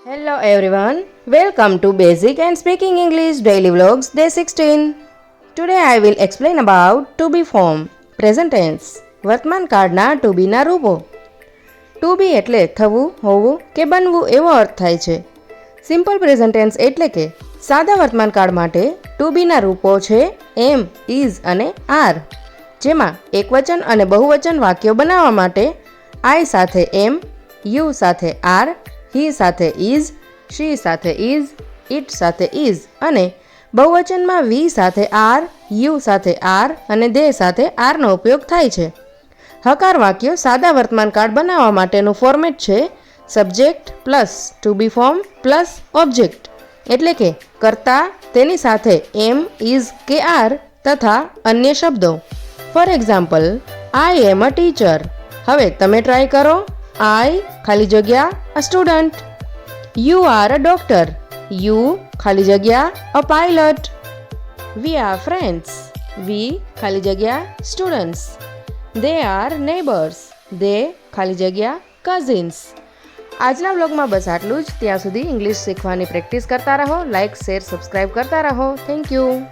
Hello everyone, welcome to Basic and Speaking English Daily Vlogs Day 16. Today I will explain about to be form, present tense, વર્તમાન કાળના to be ના રૂપો. To be એટલે થવું, હોવું કે બનવું એવો અર્થ થાય છે. સિમ્પલ પ્રેઝન્ટ ટેન્સ એટલે કે સાદા વર્તમાન કાળ માટે to be ના રૂપો છે am, is અને are. જેમાં એકવચન અને બહુવચન વાક્યો બનાવવા માટે I સાથે am, you સાથે are, he સાથે is, she સાથે is, it સાથે is અને બહુવચનમાં we સાથે are, you સાથે are અને they સાથે are નો ઉપયોગ થાય છે. હકાર વાક્યો સાદા વર્તમાન કાળ બનાવવા માટેનું ફોર્મેટ છે સબ્જેક્ટ પ્લસ ટુ બી ફોર્મ પ્લસ ઓબ્જેક્ટ એટલે કે કર્તા તેની સાથે am, is કે are તથા અન્ય શબ્દો. For example I am a teacher. હવે તમે ટ્રાય કરો. I ખાલી જગ્યા a student. You are a doctor. You ખાલી જગ્યા a pilot. We are friends. We ખાલી જગ્યા students. They are neighbors. They ખાલી જગ્યા cousins. આજના બ્લોગમાં બસ આટલું જ. ત્યાં સુધી ઇંગ્લિશ શીખવાની પ્રેક્ટિસ કરતા રહો. લાઇક, શેર, સબસ્ક્રાઇબ કરતા રહો. Thank you.